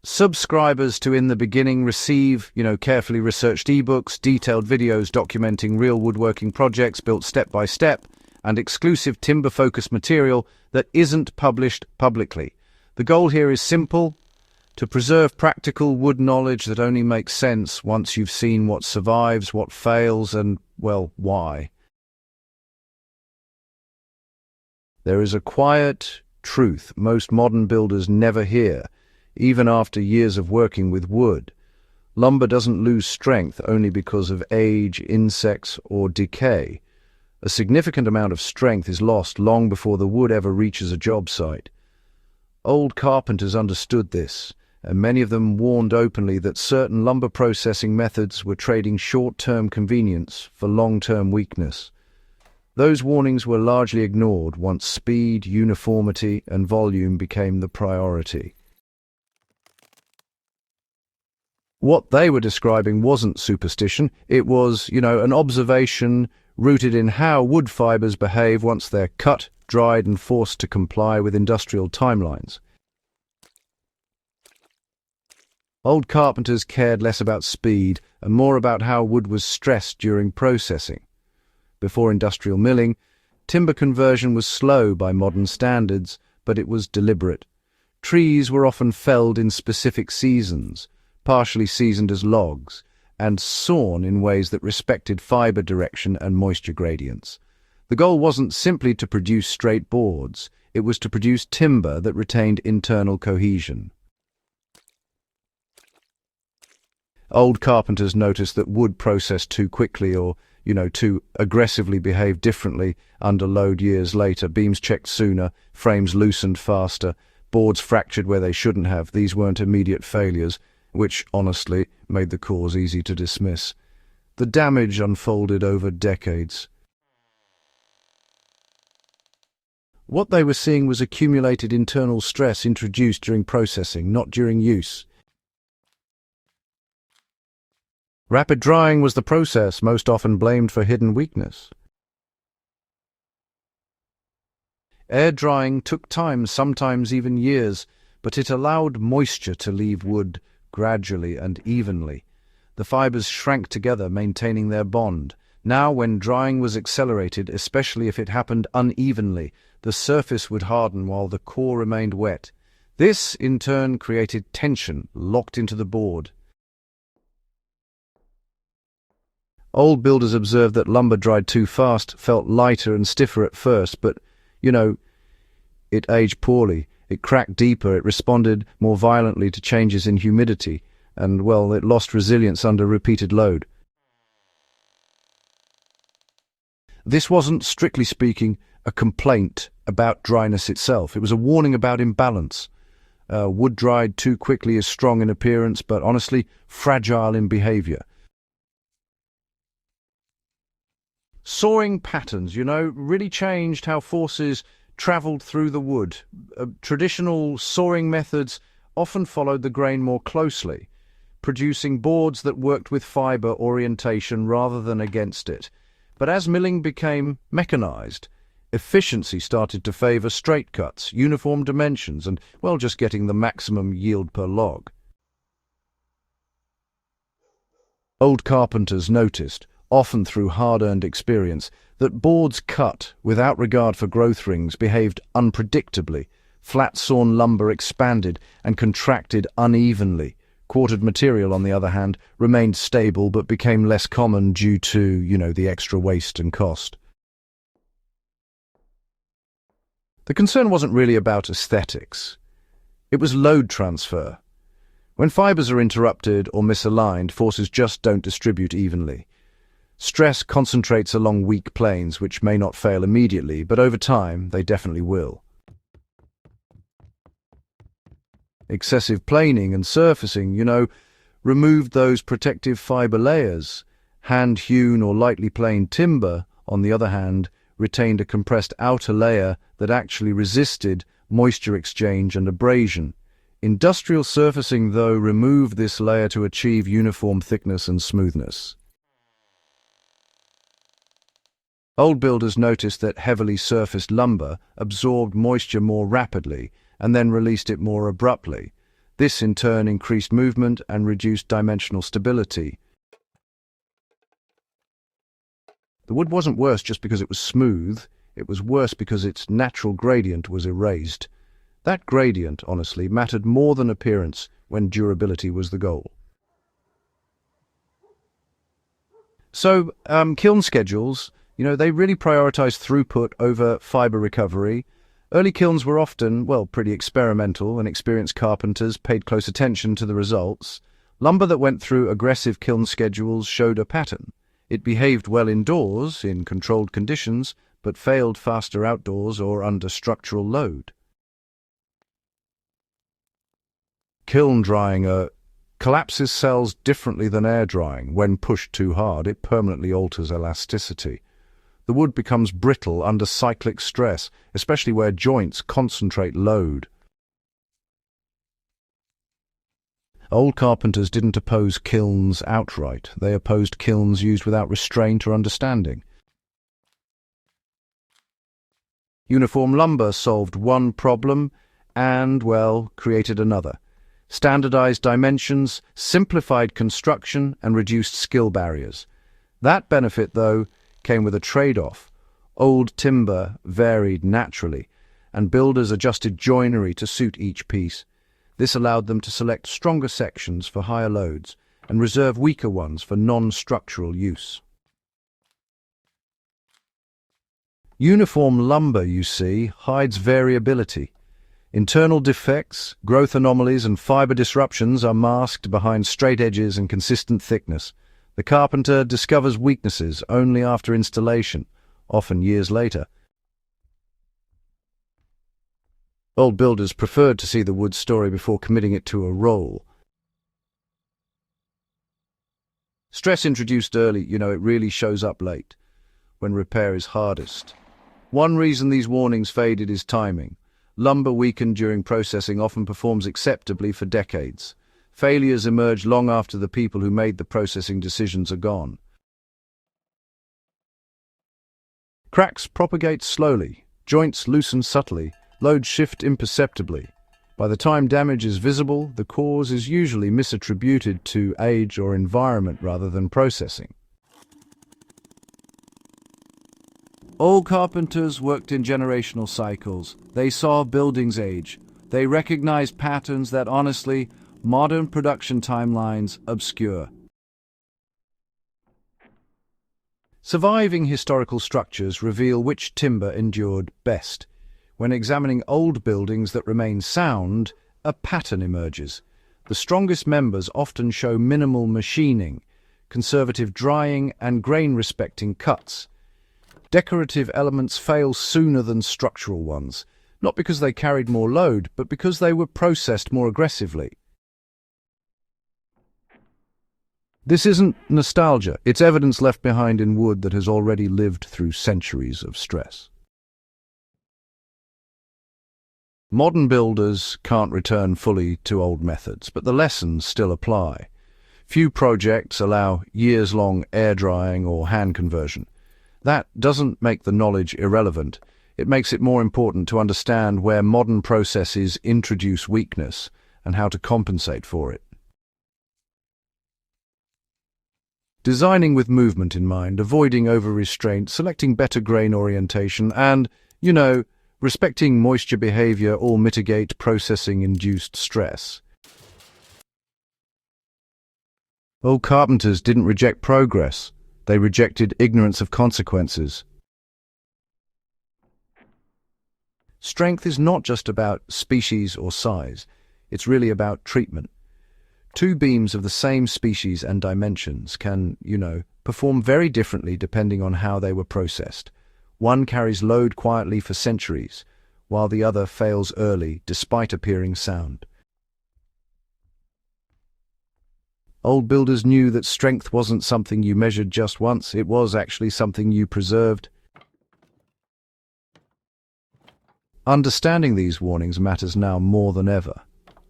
Subscribers to In the Beginning receive, carefully researched ebooks, detailed videos documenting real woodworking projects built step by step, and exclusive timber-focused material that isn't published publicly. The goal here is simple: to preserve practical wood knowledge that only makes sense once you've seen what survives, what fails, and, well, why. There is a quiet truth most modern builders never hear, even after years of working with wood. Lumber doesn't lose strength only because of age, insects, or decay. A significant amount of strength is lost long before the wood ever reaches a job site. Old carpenters understood this, and many of them warned openly that certain lumber processing methods were trading short-term convenience for long-term weakness. Those warnings were largely ignored once speed, uniformity, and volume became the priority. What they were describing wasn't superstition, it was, an observation rooted in how wood fibers behave once they're cut, dried, and forced to comply with industrial timelines. Old carpenters cared less about speed and more about how wood was stressed during processing. Before industrial milling, timber conversion was slow by modern standards, but it was deliberate. Trees were often felled in specific seasons, partially seasoned as logs, and sawn in ways that respected fiber direction and moisture gradients. The goal wasn't simply to produce straight boards, it was to produce timber that retained internal cohesion. Old carpenters noticed that wood processed too quickly or, too aggressively behaved differently under load years later. Beams checked sooner, frames loosened faster, boards fractured where they shouldn't have. These weren't immediate failures, which, honestly, made the cause easy to dismiss. The damage unfolded over decades. What they were seeing was accumulated internal stress introduced during processing, not during use. Rapid drying was the process most often blamed for hidden weakness. Air drying took time, sometimes even years, but it allowed moisture to leave wood gradually and evenly. The fibers shrank together, maintaining their bond. Now, when drying was accelerated, especially if it happened unevenly, the surface would harden while the core remained wet. This, in turn, created tension locked into the board. Old builders observed that lumber dried too fast felt lighter and stiffer at first, but, it aged poorly. It cracked deeper, it responded more violently to changes in humidity, and, it lost resilience under repeated load. This wasn't, strictly speaking, a complaint about dryness itself. It was a warning about imbalance. Wood dried too quickly is strong in appearance, but honestly, fragile in behavior. Sawing patterns, really changed how forces traveled through the wood. Traditional sawing methods often followed the grain more closely, producing boards that worked with fiber orientation rather than against it. But as milling became mechanized, efficiency started to favor straight cuts, uniform dimensions, and, just getting the maximum yield per log. Old carpenters noticed, often through hard-earned experience, that boards cut without regard for growth rings behaved unpredictably. Flat-sawn lumber expanded and contracted unevenly. Quartered material, on the other hand, remained stable but became less common due to, the extra waste and cost. The concern wasn't really about aesthetics. It was load transfer. When fibers are interrupted or misaligned, forces just don't distribute evenly. Stress concentrates along weak planes, which may not fail immediately, but over time, they definitely will. Excessive planing and surfacing, removed those protective fiber layers. Hand-hewn or lightly planed timber, on the other hand, retained a compressed outer layer that actually resisted moisture exchange and abrasion. Industrial surfacing, though, removed this layer to achieve uniform thickness and smoothness. Old builders noticed that heavily surfaced lumber absorbed moisture more rapidly and then released it more abruptly. This in turn increased movement and reduced dimensional stability. The wood wasn't worse just because it was smooth, it was worse because its natural gradient was erased. That gradient, honestly, mattered more than appearance when durability was the goal. So, kiln schedules, they really prioritized throughput over fiber recovery. Early kilns were often, pretty experimental, and experienced carpenters paid close attention to the results. Lumber that went through aggressive kiln schedules showed a pattern. It behaved well indoors, in controlled conditions, but failed faster outdoors or under structural load. Kiln drying collapses cells differently than air drying. When pushed too hard, it permanently alters elasticity. The wood becomes brittle under cyclic stress, especially where joints concentrate load. Old carpenters didn't oppose kilns outright. They opposed kilns used without restraint or understanding. Uniform lumber solved one problem and, created another. Standardized dimensions, simplified construction, and reduced skill barriers. That benefit, though, came with a trade-off. Old timber varied naturally, and builders adjusted joinery to suit each piece. This allowed them to select stronger sections for higher loads and reserve weaker ones for non-structural use. Uniform lumber, you see, hides variability. Internal defects, growth anomalies, and fiber disruptions are masked behind straight edges and consistent thickness. The carpenter discovers weaknesses only after installation, often years later. Old builders preferred to see the wood story before committing it to a role. Stress introduced early, it really shows up late, when repair is hardest. One reason these warnings faded is timing. Lumber weakened during processing often performs acceptably for decades. Failures emerge long after the people who made the processing decisions are gone. Cracks propagate slowly, joints loosen subtly, loads shift imperceptibly. By the time damage is visible, the cause is usually misattributed to age or environment rather than processing. Old carpenters worked in generational cycles. They saw buildings age. They recognized patterns that, honestly, modern production timelines obscure. Surviving historical structures reveal which timber endured best. When examining old buildings that remain sound, a pattern emerges. The strongest members often show minimal machining, conservative drying, and grain-respecting cuts. Decorative elements fail sooner than structural ones, not because they carried more load, but because they were processed more aggressively. This isn't nostalgia, it's evidence left behind in wood that has already lived through centuries of stress. Modern builders can't return fully to old methods, but the lessons still apply. Few projects allow years-long air drying or hand conversion. That doesn't make the knowledge irrelevant. It makes it more important to understand where modern processes introduce weakness and how to compensate for it. Designing with movement in mind, avoiding over-restraint, selecting better grain orientation, and, respecting moisture behavior all mitigate processing-induced stress. Old carpenters didn't reject progress. They rejected ignorance of consequences. Strength is not just about species or size. It's really about treatment. Two beams of the same species and dimensions can, perform very differently depending on how they were processed. One carries load quietly for centuries, while the other fails early despite appearing sound. Old builders knew that strength wasn't something you measured just once, it was actually something you preserved. Understanding these warnings matters now more than ever.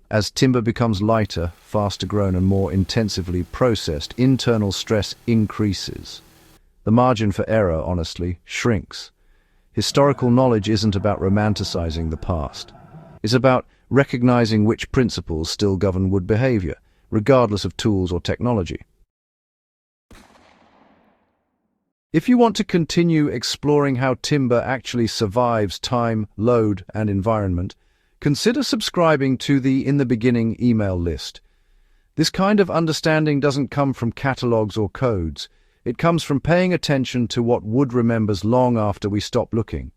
As timber becomes lighter, faster grown and more intensively processed, internal stress increases. The margin for error, honestly, shrinks. Historical knowledge isn't about romanticizing the past. It's about recognizing which principles still govern wood behavior, regardless of tools or technology. If you want to continue exploring how timber actually survives time, load, and environment, consider subscribing to the In the Beginning email list. This kind of understanding doesn't come from catalogs or codes. It comes from paying attention to what wood remembers long after we stop looking.